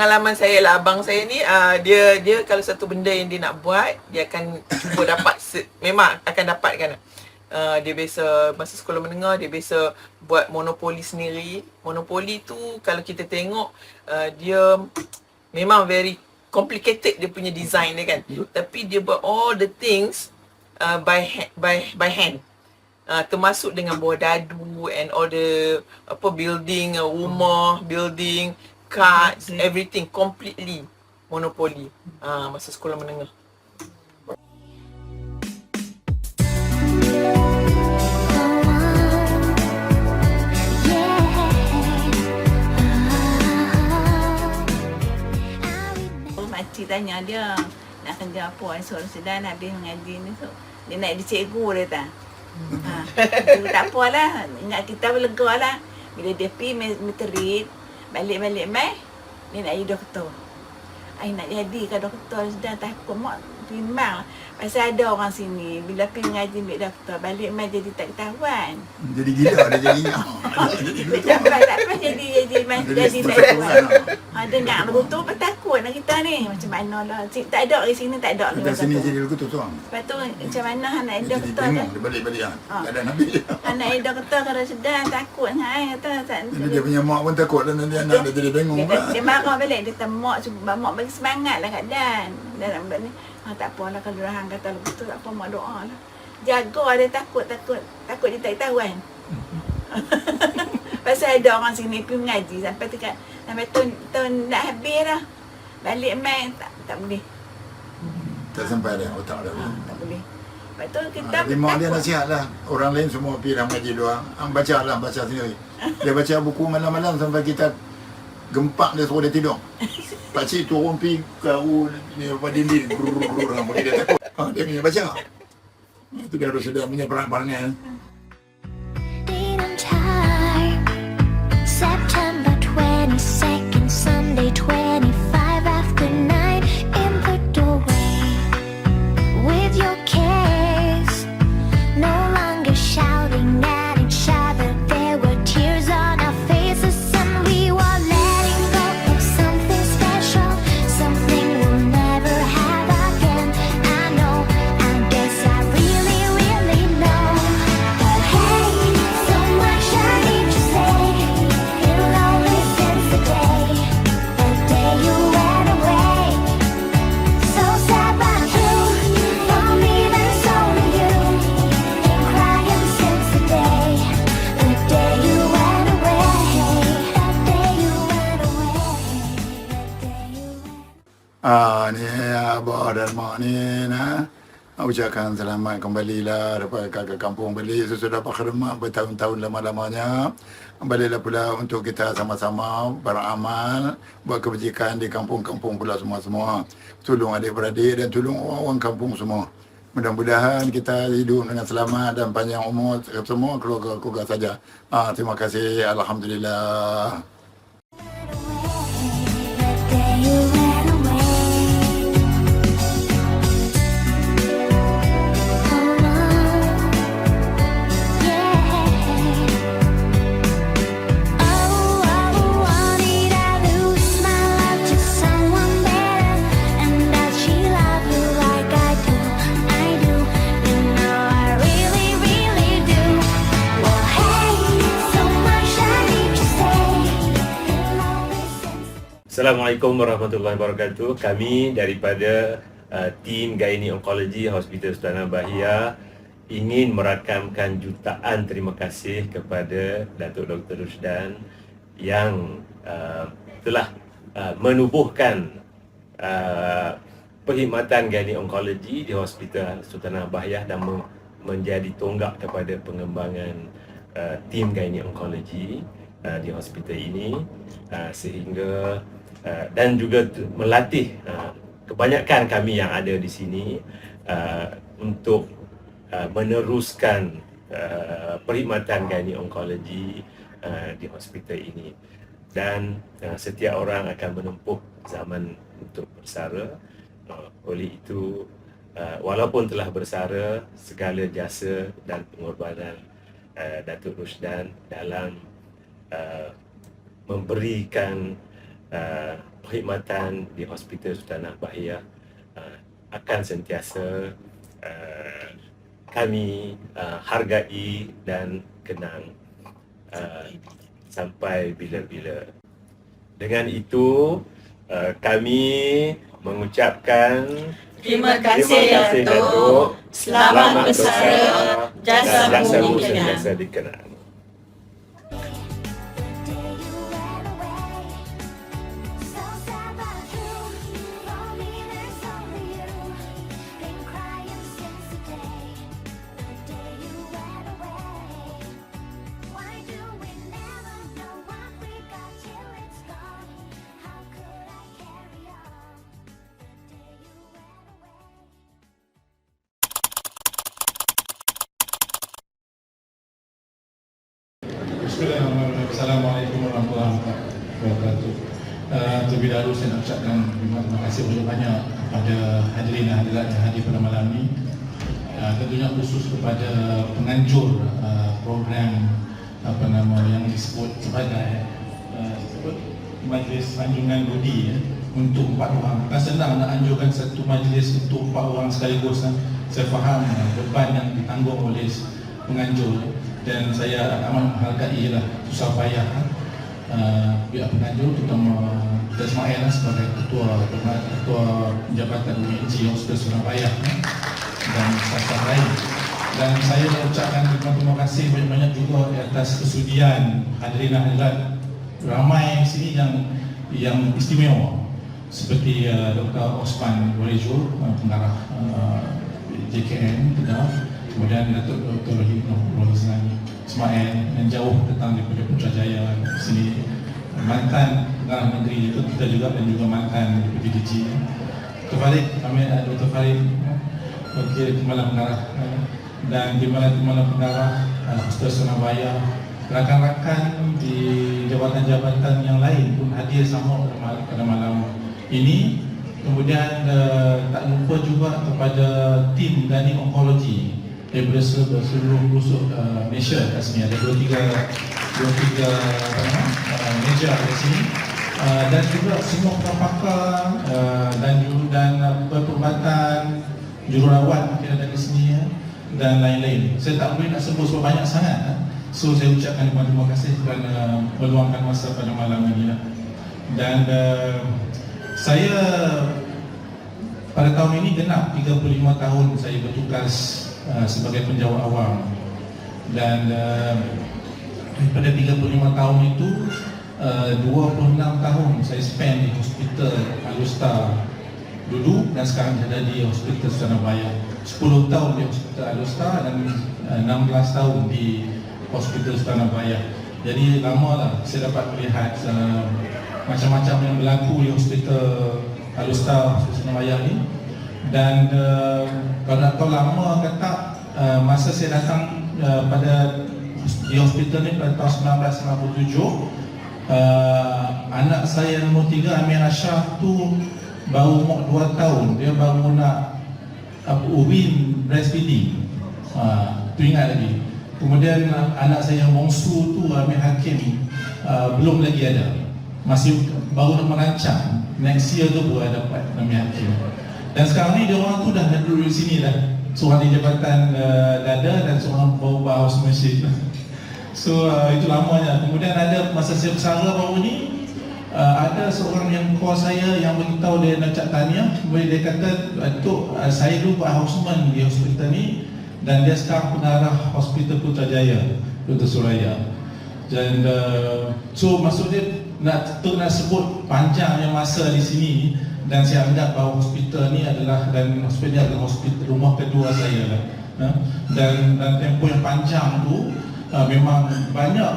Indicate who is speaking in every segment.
Speaker 1: pengalaman saya lah, abang saya ni dia kalau satu benda yang dia nak buat, dia akan cuba dapat memang akan dapatkan. Dia biasa masa sekolah menengah dia biasa buat monopoli sendiri. Monopoli tu kalau kita tengok dia memang very complicated dia punya design dia kan. Tapi dia buat all the things by hand. Termasuk dengan bawah dadu and all the building rumah, building, cards, everything completely monopoli masa sekolah menengah.
Speaker 2: Makcik tanya dia nak kerja apa esok Sudan habis mengaji ni tu. Dia nak jadi cikgu dia tak. Tak apalah, ingat kita lega lah. Bila dia pergi meterit, balik-balik mai, dia nak jadi doktor. Ai nak jadi ke doktor Sudan takut mak timbang. Pasal ada orang sini bila pergi mengaji ambil doktor, balik mai jadi tak ketahuan.
Speaker 3: Jadi gila dia jadi.
Speaker 2: Tak apa jadi tak ketahuan. Ada nak berutu apa takut nak kita ni. Macam mana lah. Tak ada di sini tak ada.
Speaker 3: Dekat sini jadi begitu tu.
Speaker 2: Lepas tu macam mana anak doktor
Speaker 3: dia balik-balik tak ada nabi.
Speaker 2: Anak doktor kalau sedang takut dengan ai kata tak.
Speaker 3: Dia punya mak pun takut dan dia anak dia jadi bingung pula.
Speaker 2: Dia marah balik dia kata mak bagi semangat lah kat Dan. Dalam benda ni. Tak apalah kalau orang kata begitu tak apa mak doa lah. Jaga dia takut dia tak ketahuan. Pasal ada orang sini pergi mengaji sampai tahun nak habis dah. Balik main tak boleh.
Speaker 3: Tak sampai dah otak dah.
Speaker 2: Tak boleh. Lepas tu kita
Speaker 3: mak dia nasihat lah. Orang lain semua pergi dah mengaji doa. Baca sendiri. Dia baca buku malam-malam sampai kita gempak dia suruh dia tidur. Pakcik turun pergi kau ni apa dinding orang boleh dia takut. Dia punya baca. Itu dia harus sedar punya perangai.
Speaker 4: September 22nd, Sunday 25 after 9 in the doorway with your kiss, no longer shouting at each other. There were tears on our faces and we were letting go of something special, something we'll never have again. I know, I guess I really, really know. But hey, so much I need to say.
Speaker 3: Ni abah dan mak ni ucapkan selamat kembalilah dapat ke kampung balik sesudah berkhidmat bertahun-tahun lama-lamanya. Baliklah pula untuk kita sama-sama beramal buat kebajikan di kampung-kampung pula semua-semua. Tolong adik-beradik dan tolong orang-orang kampung semua. Mudah-mudahan kita hidup dengan selamat dan panjang umur semua keluarga-keluarga saja. Terima kasih. Alhamdulillah.
Speaker 5: Assalamualaikum warahmatullahi wabarakatuh. Kami daripada tim Gynae Oncology Hospital Sultan Bahia ingin merakamkan jutaan terima kasih kepada Datuk Dr. Rusdan yang telah menubuhkan perkhidmatan Gynae Oncology di Hospital Sultan Bahia dan menjadi tonggak kepada pengembangan tim Gynae Oncology di hospital ini sehingga dan juga melatih kebanyakan kami yang ada di sini untuk meneruskan perkhidmatan Gynae Oncology di hospital ini. Dan setiap orang akan menempuh zaman untuk bersara. Oleh itu, walaupun telah bersara, segala jasa dan pengorbanan Datuk Rusdan dalam memberikan perkhidmatan di Hospital Sultanah Bahiyah akan sentiasa kami hargai dan kenang sampai bila-bila. Dengan itu, kami mengucapkan
Speaker 6: Terima kasih Datuk. Selamat bersara. Jasamu dikenal.
Speaker 5: sentiasa dikenal.
Speaker 4: The day you went away, so sad but true. For me, there's only you. Been crying since the day you went away. Why do we never know what we got till it's gone? How could I carry on? The day you went away.
Speaker 7: Bismillahirrahmanirrahim. Assalamualaikum warahmatullahi wabarakatuh. Terlebih dahulu saya nak ucapkan terima kasih banyak kepada hadirin dan hadirat yang hadir pada malam ini. Tentunya khusus kepada penganjur program yang disebut sebagai Majlis Anjungan Budi untuk 4 orang. Bukan senang nak anjurkan satu majlis untuk 4 orang sekaligus. Saya faham beban yang ditanggung oleh penganjur dan saya amat menghargai susah payah pihak penganjur, terutama Dr. Ismail sebagai ketua Jabatan UNG Hospital Surabaya dan staf lain. Dan saya ucapkan terima kasih banyak-banyak juga atas kesudian hadirin dan hadirat ramai sini yang istimewa seperti Dr. Osman Warejur, pengarah JKN Kedah, kemudian Datuk Dr. Rohizan Ismail yang jauh datang daripada Putrajaya sini, mantan pengarah negeri itu kita juga, dan juga mantan PDG. Dr. Farid, kami ada Dr. Farid, Timbalan Pengarah dan Timbalan Pengarah Hospital Surabaya, rakan-rakan di jabatan-jabatan yang lain pun hadir sama pada malam ini. Kemudian tak lupa juga kepada tim Gani Onkologi daripada seluruh pelosok Malaysia kat sini. Ada 23 meja kat sini, dan juga semua pakar dan perubatan, jururawat mungkin ada di sini dan lain-lain. Saya tak boleh nak sebut sebab banyak sangat. So saya ucapkan terima kasih kerana meluangkan masa pada malam ini. Dan saya pada tahun ini genap 35 tahun saya bertugas sebagai penjawat awam, dan pada 35 tahun itu 26 tahun saya spend di Hospital Al-Usta dulu, dan sekarang saya ada di Hospital Surabaya. 10 tahun di Hospital Al-Usta dan 16 tahun di Hospital Surabaya. Jadi lama lah saya dapat melihat macam-macam yang berlaku di Hospital Al-Usta, Hospital Surabaya ni. Dan kalau nak tahu lama ke tak, masa saya datang di hospital ni pada tahun 1997, anak saya nombor 3 Amir Ashaf tu baru umur 2 tahun. Dia baru nak urin breastfeeding, tu ingat lagi. Kemudian anak saya yang bongsu tu Amir Hakim belum lagi ada, masih baru nak merancang. Next year tu baru dapat Amir Hakim. Dan sekarang ni dia orang tu dah duduk di sini dah. Seorang di Jabatan Dada dan seorang bawa house masjid. So itu lamanya. Kemudian ada masa saya bersara baru ni, ada seorang yang call saya yang beritahu dia nak cak tahniah. Kemudian dia kata, Datuk, saya dulu buat houseman di hospital ni dan dia sekarang pengarah Hospital Putrajaya, Dr. Suraya. Dan so maksudnya nak sebut panjangnya masa di sini. Dan saya anggap bahawa hospital ni adalah, dan hospital ni adalah hospital rumah kedua saya lah. Dan tempoh yang panjang tu memang banyak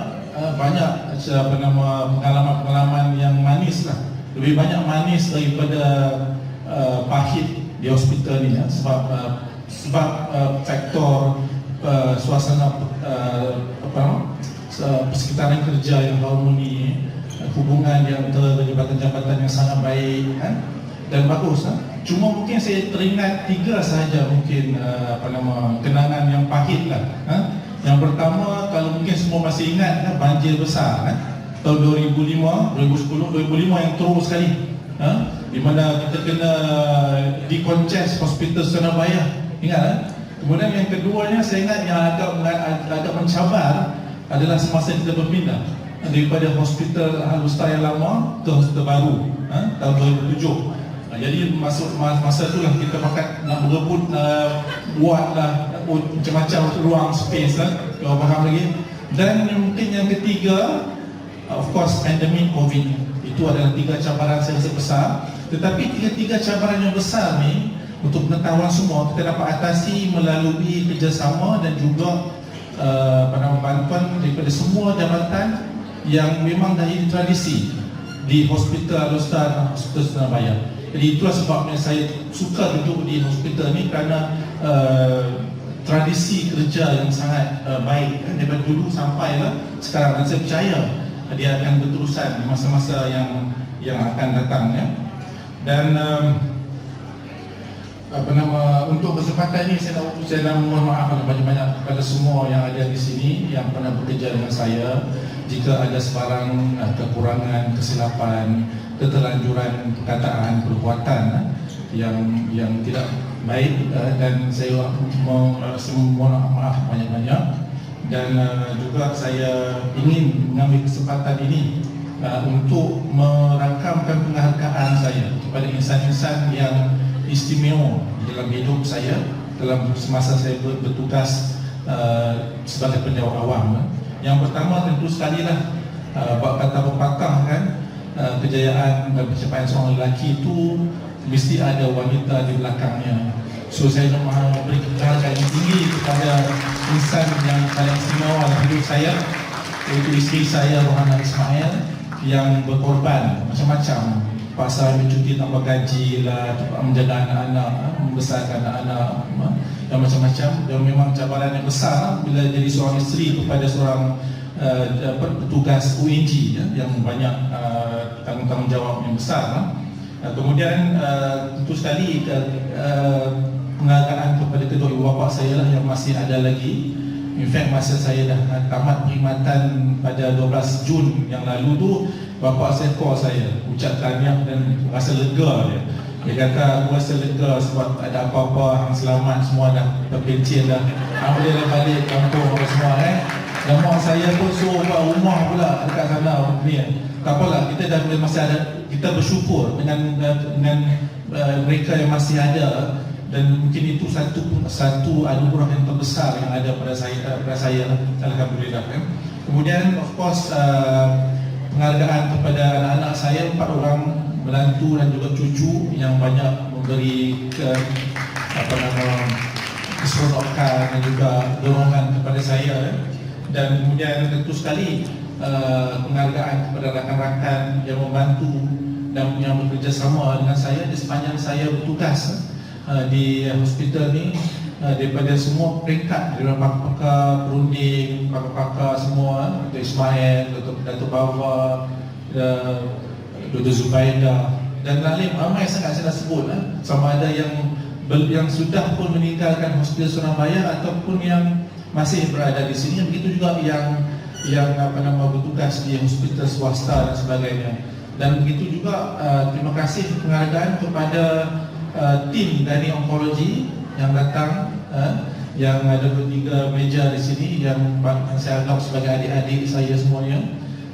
Speaker 7: pengalaman yang manis lah. Lebih banyak manis daripada pahit di hospital ni sebab faktor suasana persekitaran kerja yang harmoni, hubungan di antara jabatan-jabatan yang sangat baik dan bagus. Cuma mungkin saya teringat 3 sahaja mungkin kenangan yang pahit lah. Yang pertama, kalau mungkin semua masih ingat banjir besar tahun 2005, 2010, 2005 yang teruk sekali, di mana kita kena decongest Hospital Surabaya, ingat. Kemudian yang keduanya saya ingat yang agak mencabar adalah semasa kita berpindah daripada Hospital Al-Usta yang lama ke hospital baru tahun 2007. Jadi masa itulah kita pakat nak berebut buatlah macam-macam ruang space kalau faham lagi. Dan mungkin yang ketiga, of course, pandemik COVID. Itu adalah 3 cabaran saya rasa besar. Tetapi 3 cabaran yang besar ni untuk pengetahuan semua kita dapat atasi melalui kerjasama dan juga bantuan daripada semua jabatan yang memang dah jadi tradisi di Hospital Al-Usta dan Hospital Surabaya. Jadi itulah sebabnya saya suka duduk di hospital ni, kerana tradisi kerja yang sangat baik daripada dulu sampailah sekarang, dan saya percaya dia akan berterusan di masa-masa yang akan datang ya. Dan untuk kesempatan ini saya nak mohon maaf banyak-banyak kepada semua yang ada di sini yang pernah bekerja dengan saya. Jika ada sebarang kekurangan, kesilapan, keterlanjuran perkataan, perbuatan yang tidak baik, dan saya mohon maaf banyak-banyak. Dan juga saya ingin mengambil kesempatan ini untuk merakamkan penghargaan saya kepada insan-insan yang istimewa dalam hidup saya dalam semasa saya bertugas sebagai penjawat awam. Yang pertama tentu sekali lah bab kata pepatah kan, kejayaan dan pencapaian seorang lelaki itu mesti ada wanita di belakangnya. So saya nak memberi penghargaan yang tinggi kepada insan yang paling istimewa dalam hidup saya, iaitu isteri saya Rohana Ismail, yang berkorban macam-macam, pasal mencuti tambah gaji lah, menjaga anak-anak, membesarkan anak-anak dan macam-macam. Dan memang cabaran yang besar bila jadi seorang isteri kepada seorang petugas UNG yang banyak tanggungjawab yang besar. Kemudian tentu sekali penghargaan kepada kedua ibu bapa saya lah yang masih ada lagi. In fact masa saya dah tamat perkhidmatan pada 12 Jun yang lalu tu, bapa saya call saya, ucap tahniah dan rasa lega dia. Dia kata aku rasa lega sebab ada apa-apa, hang selamat, semua dah terpencil dah. Hang boleh lah balik kampung apa semua Dan mak saya pun suruh buat rumah pula dekat sana ni. Tak apalah, kita dah masih ada, kita bersyukur dengan mereka yang masih ada. Dan mungkin itu satu anugerah yang terbesar yang ada pada saya alhamdulillah kan. Kemudian of course penghargaan kepada anak-anak saya, 4 orang menantu dan juga cucu yang banyak memberi keseronokan dan juga dorongan kepada saya. Dan kemudian tentu sekali penghargaan kepada rakan-rakan yang membantu dan yang bekerjasama dengan saya di sepanjang saya bertugas di hospital ni, daripada semua peringkat, daripada pakar-pakar perunding, pakar-pakar semua, Dr. Ismail, Dr. Bawa, Dr. Zubaidah dan lain ramai sangat saya dah sebut sama ada yang sudah pun meninggalkan Hospital Surabaya ataupun yang masih berada di sini. Begitu juga yang bertugas di hospital swasta dan sebagainya. Dan begitu juga terima kasih penghargaan kepada tim dari onkologi yang datang, yang ada 3 meja di sini yang saya anggap sebagai adik-adik saya semuanya.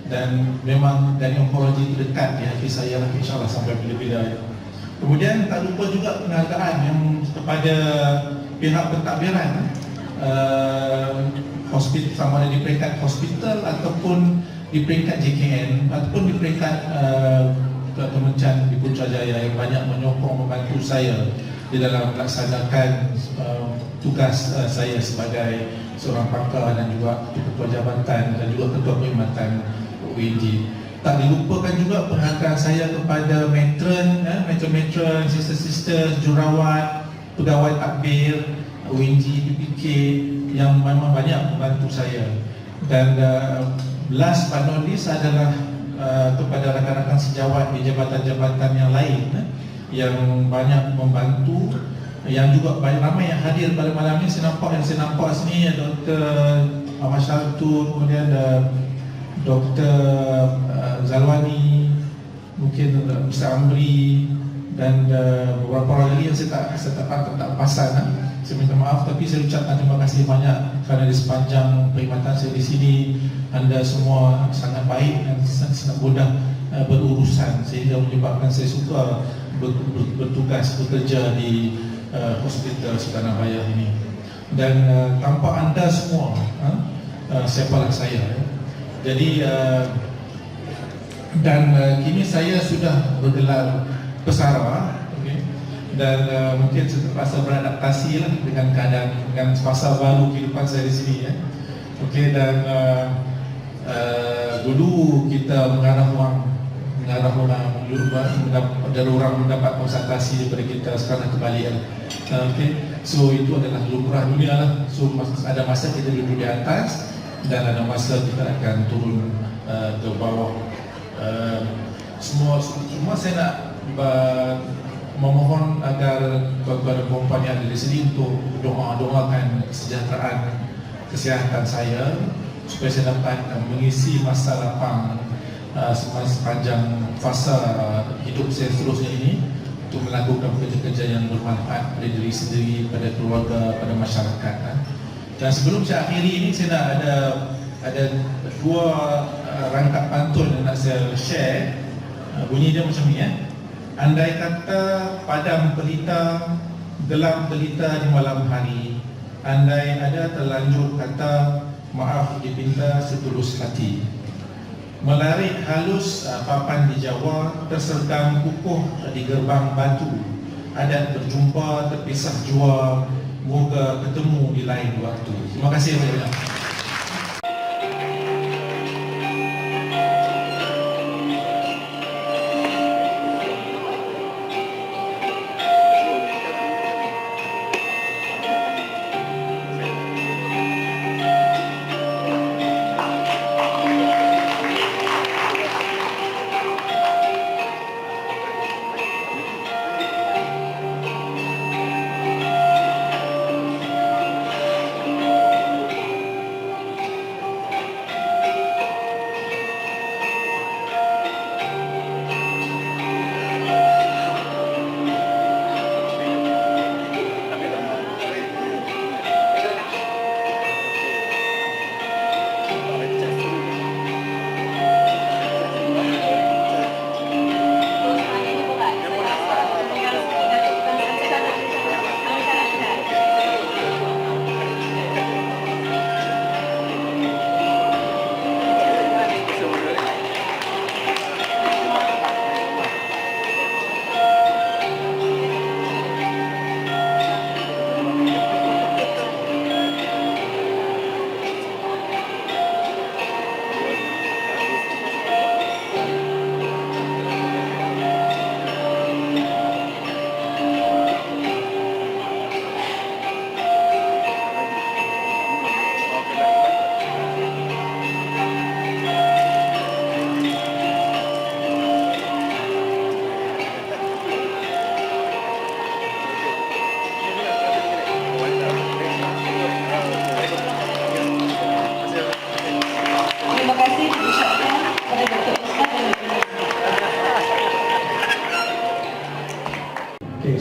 Speaker 7: Dan memang dari onkologi itu dekat di hati saya lah, insyaAllah sampai bila-bila. Kemudian tak lupa juga penghargaan yang kepada pihak pentadbiran hospital, sama ada di peringkat hospital ataupun di peringkat JKN ataupun di peringkat Kementerian di Putrajaya yang banyak menyokong membantu saya di dalam melaksanakan tugas saya sebagai seorang pakar dan juga ketua jabatan dan juga ketua perkhidmatan UNG. Tak dilupakan juga penghargaan saya kepada matron, sister-sister, jururawat, pegawai takbir, UNG, PPK yang memang banyak membantu saya. Dan last but not least adalah kepada rakan-rakan sejawat di jabatan-jabatan yang lain yang banyak membantu, yang juga banyak ramai yang hadir pada malam ini. Yang saya nampak sini ada Dr. Ahmad Syartul, kemudian ada Dr. Zalwani, mungkin Mr. Amri, dan beberapa orang lagi yang saya tak pasal. Saya minta maaf, tapi saya ucapkan terima kasih banyak kerana di sepanjang perkhidmatan saya di sini anda semua sangat baik dan sangat mudah berurusan, sehingga menyebabkan saya suka bertugas bekerja di Hospital Sultanah Bayah ini. Dan tanpa anda semua, siapalah saya. Jadi kini saya sudah bergelar pesara, dan mungkin saya terpaksa beradaptasi lah dengan keadaan, dengan fasa baru kehidupan saya di sini ya. Dan dulu kita mengarah orang dari orang mendapat konsultasi daripada kita, sekarang kembali so itu adalah lumrah dunia lah. So ada masa kita duduk di atas dan ada masa kita akan turun ke bawah. Semua saya nak memohon agar kepada perempuan yang ada di sini untuk doakan kesejahteraan kesihatan saya, supaya saya dapat mengisi masa lapang sepanjang fasa hidup saya seterusnya ini untuk melakukan kerja-kerja yang bermanfaat pada diri sendiri, pada keluarga, pada masyarakat. Dan sebelum saya akhiri ini, saya nak ada dua rangkap pantun yang nak saya share. Bunyi dia macam ni ya. Andai kata padam pelita, gelap pelita di malam hari, andai ada terlanjur kata maaf dipinta setulus hati, melarik halus papan di Jawa, tersergam kukuh di gerbang batu, adat berjumpa terpisah jua, moga ketemu di lain waktu. Terima kasih banyak.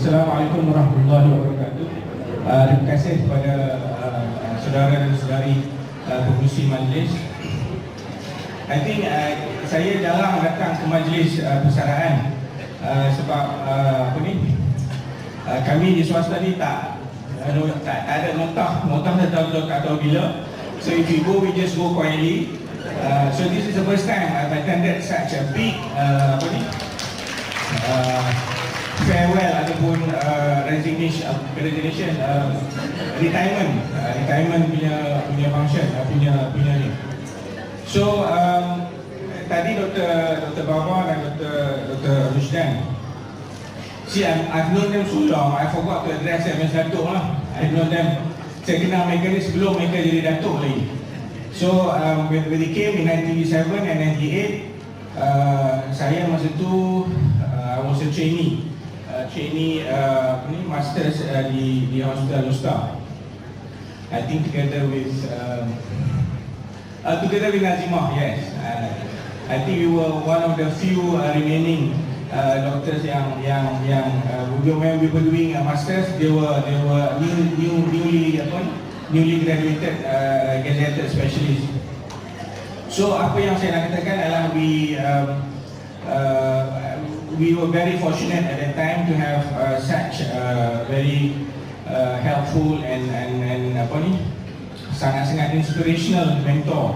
Speaker 7: Assalamualaikum warahmatullahi wabarakatuh. Terima kasih kepada saudara dan saudari pengurusi majlis. I think saya jarang datang ke majlis persaraan sebab kami di swasta ni tak ada notah tak tahu bila. So if you go, we just go quietly. So this is the first time I've attended such a big farewell ataupun resignation retirement punya function punya ni. So tadi Dr. Bawah dan Dr. Rusdan, see, I've known them so long, I forgot to address them as Datuk lah. I've known them, saya kenal mereka ni sebelum mereka jadi Datuk lagi. So when they came in 1997 and 98, saya masa tu I was a trainee masters di Hospital Nusta. I think together with Together with Nazimah, yes. I think we were one of the few remaining doctors when we were doing masters, they were newly graduated gazetted specialists. So apa yang saya nak katakan adalah we were very fortunate at that time to have such very helpful and sangat-sangat inspirational mentor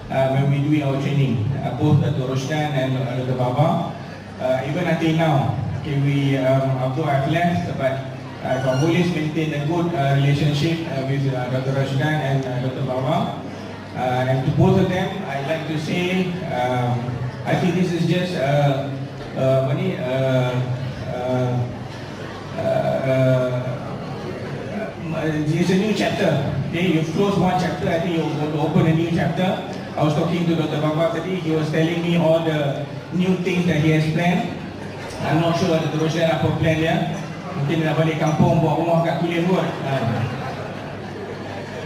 Speaker 7: when we do our training, both Dr. Rosdan and Dr. Baba. Even until now, okay, although I've left, but I've always maintained a good relationship with Dr. Rosdan and Dr. Baba. And to both of them, I'd like to say, I think this is just it's a new chapter. Okay, you've closed one chapter. I think you're going to open a new chapter. I was talking to Dr. Baba today. He was telling me all the new things that he has planned. I'm not sure Dr. Rosdan apa plan dia. Mungkin nak balik kampung buat rumah kat Kulim kot.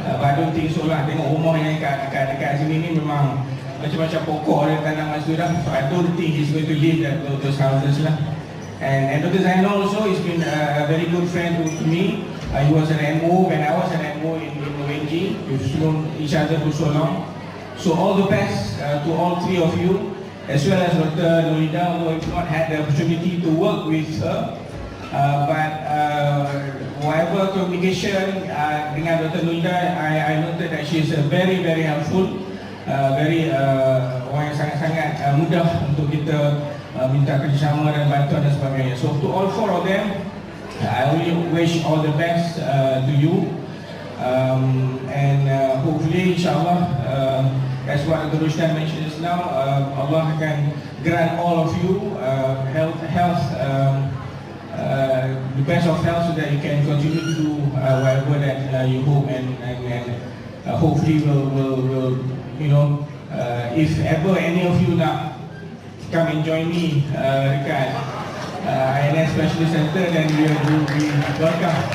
Speaker 7: But I don't think so lah. Tengok rumah yang dekat sini ni memang macam-macam pokok dan tanam mas sudah. So I don't think he's going to leave those houses lah. And Dr. Zainal also, he's been a very good friend to me. He was an MO when I was an MO in ONG. We've known each other for so long. So all the best to all three of you, as well as Dr. Nurida, who have not had the opportunity to work with her. But whatever communication dengan Dr. Nurida, I noted that she is very, very helpful, orang yang sangat-sangat mudah untuk kita minta kerjasama dan bantuan dan sebagainya. So to all four of them, I only wish all the best to you, and hopefully, inshallah, as what Dr. Rosdan mentioned just now, Allah akan grant all of you health, the best of health, so that you can continue to do whatever that you hope, and hopefully will if ever any of you nak come and join me dekat INS Specialist Center, then we will be welcome.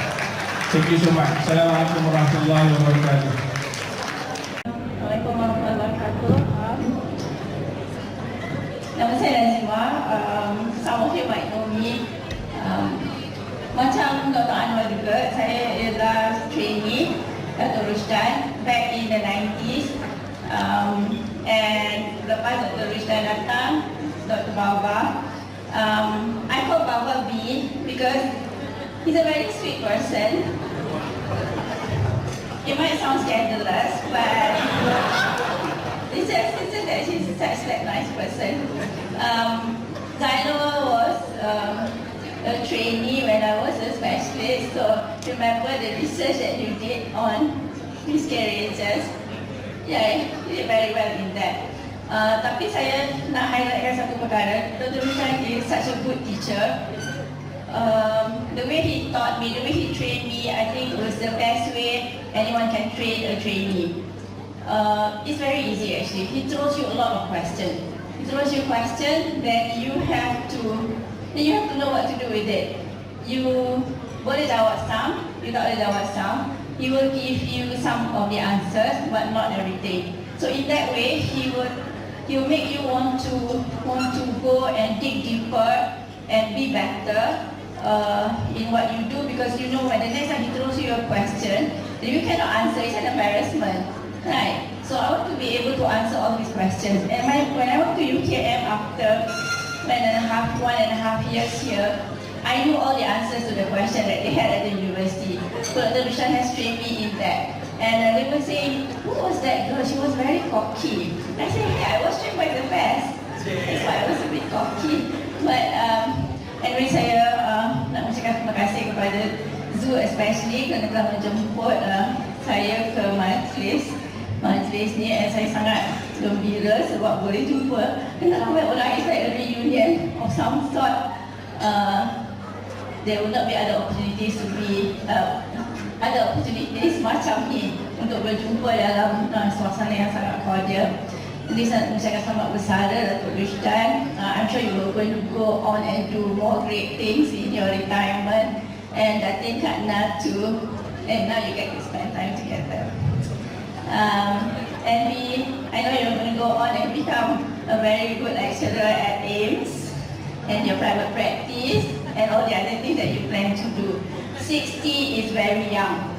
Speaker 7: Thank you so much. Assalamualaikum warahmatullahi wabarakatuh.
Speaker 6: Assalamualaikum warahmatullahi wabarakatuh. Nama saya Nazimah. Sama saya Mak Nomi. Macam Dr. Anwar juga, saya ialah trainee Dr. Rosdan back in the 90s. And lepas Dr. Rosdan datang, Dr. Baba, I call Baba B because he's a very sweet person. It might sound scandalous, but it's just that she's such a nice person. Zainal was a trainee when I was a specialist, so remember the research that you did on miscarriages. Yeah, you did very well in that. Tapi saya nak highlightkan satu perkara. Dr. Rosdan is such a good teacher. The way he taught me, the way he trained me, I think it was the best way anyone can train a trainee. It's very easy actually. He throws you a lot of questions. He throws you questions, then you have to know what to do with it. You boleh jawab some, you tak boleh jawab some. He will give you some of the answers, but not everything. So in that way, he'll make you want to go and dig deeper and be better in what you do, because you know when the next time he throws you a question that you cannot answer, it's an embarrassment, right? So I want to be able to answer all these questions. And when I went to UKM after 1.5 years here, I knew all the answers to the question that they had at the university. So Dr. Rosdan has trained me in that. And they were saying, who was that girl? She was very cocky. I said, hey, I was trained by the best. That's why I was a bit cocky. But anyway, saya nak mengucapkan terima kasih kepada Zoo especially kerana telah menjemput saya ke majlis ni. Saya sangat gembira sebab boleh jumpa dengan ramai orang. It's like a reunion of some sort. There will not be other opportunities to be ada opportunities macam ni untuk berjumpa dalam suasana yang sangat cordial. Jadi saya mengucapkan selamat bersara Datuk Rosdan. I'm sure you are going to go on and do more great things in your retirement, and Datin Kak Na too. And now you get to spend time together. And I know you're going to go on and become a very good lecturer at AIMS and your private practice and all the other things that you plan to do. 60 is very young.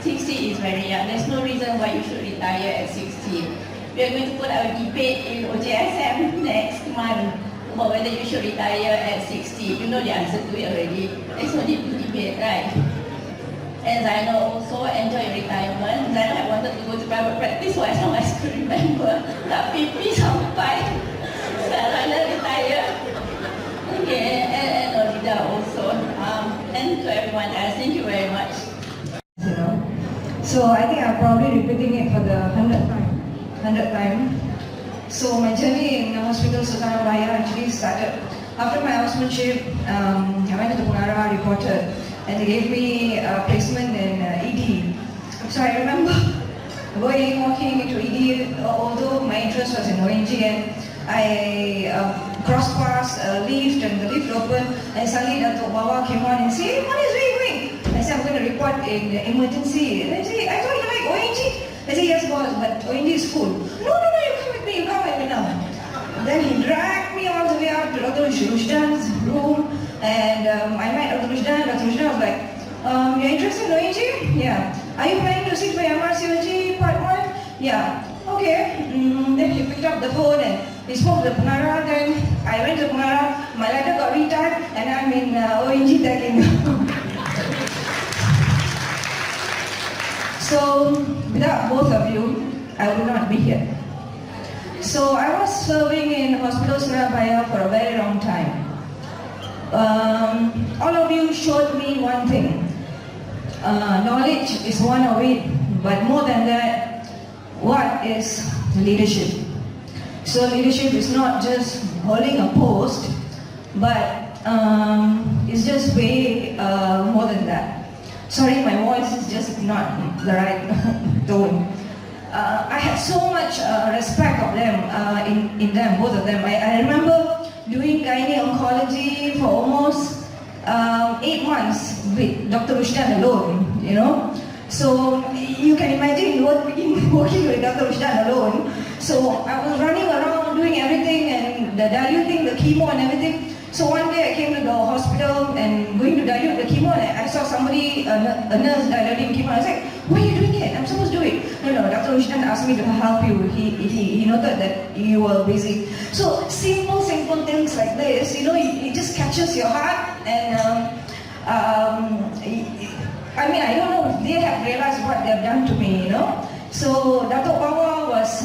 Speaker 6: 60 is very young. There's no reason why you should retire at 60. We are going to put our debate in OJSM next month about whether you should retire at 60. You know the answer to it already. There's no need to debate, right? And Zainal also enjoy retirement. Zainal had wanted to go to private practice for as long as I could remember. Tapi sampai sekarang dah retire. Okay, and Olida also. And to everyone else, thank you very much.
Speaker 8: You know, so I think I'm probably repeating it for the 100th time. So my journey in Hospital Sultan Raya actually started after my housemanship. I went to Punara, reported, and they gave me a placement in ED. So I remember walking into ED, although my interest was in ONG, and I crossed past a lift, and the lift opened, and suddenly Dato' Bawa came on and said, "Hey, what is really going?" I said, "I'm going to report in emergency." And I said, "I thought you like ONG." I said, "Yes, boss, but ONG is full." No, you come with me, you come with me now. Then he dragged me all the way up to Dr. Rushdan's room, and I met Dr. Rushdan. Dr. Rushdan was like, "You're interested in ONG? Yeah. Are you planning to sit for MRCOG part 1? Yeah. Okay." Then he picked up the phone and he spoke to Punara. Then I went to Punara, my letter got retyped, and I'm in ONG tagging. So, without both of you, I would not be here. So, I was serving in Hospital Surabaya for a very long time. All of you showed me one thing. Knowledge is one of it, but more than that, what is leadership? So, leadership is not just holding a post, but it's just way more than that. Sorry, my voice is just not the right tone. I had so much respect of them, in them, both of them. I remember doing gynae oncology for almost 8 months with Dr. Rushdan alone, you know. So you can imagine working with Dr. Rushdan alone. So I was running around doing everything and the diluting the chemo and everything. So one day I came to the hospital and going to dilute the chemo, and I saw somebody, a nurse diluting chemo. I was like, "Why are you doing it? I'm supposed to do it." No, Dr. Rushdan asked me to help you. He noted that you were busy. So simple things like this, you know, it just catches your heart. And I mean, I don't know if they have realized what they have done to me, you know. So Dato' Bawa was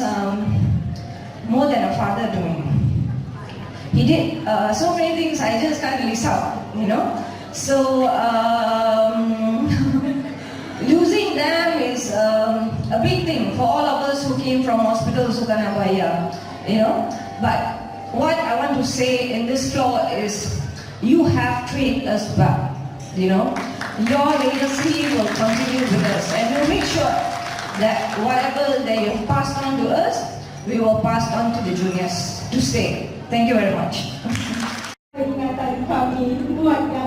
Speaker 8: more than a father to me. He did so many things I just can't list out, you know. So losing them is a big thing for all of us who came from Hospital Sultan Abaya, you know. But what I want to say in this floor is, you have trained us back, you know. Your legacy will continue with us, and we'll make sure that whatever that you've passed on to us, we will pass on to the juniors to stay. Thank you very much.
Speaker 6: Peringatan kami buat kami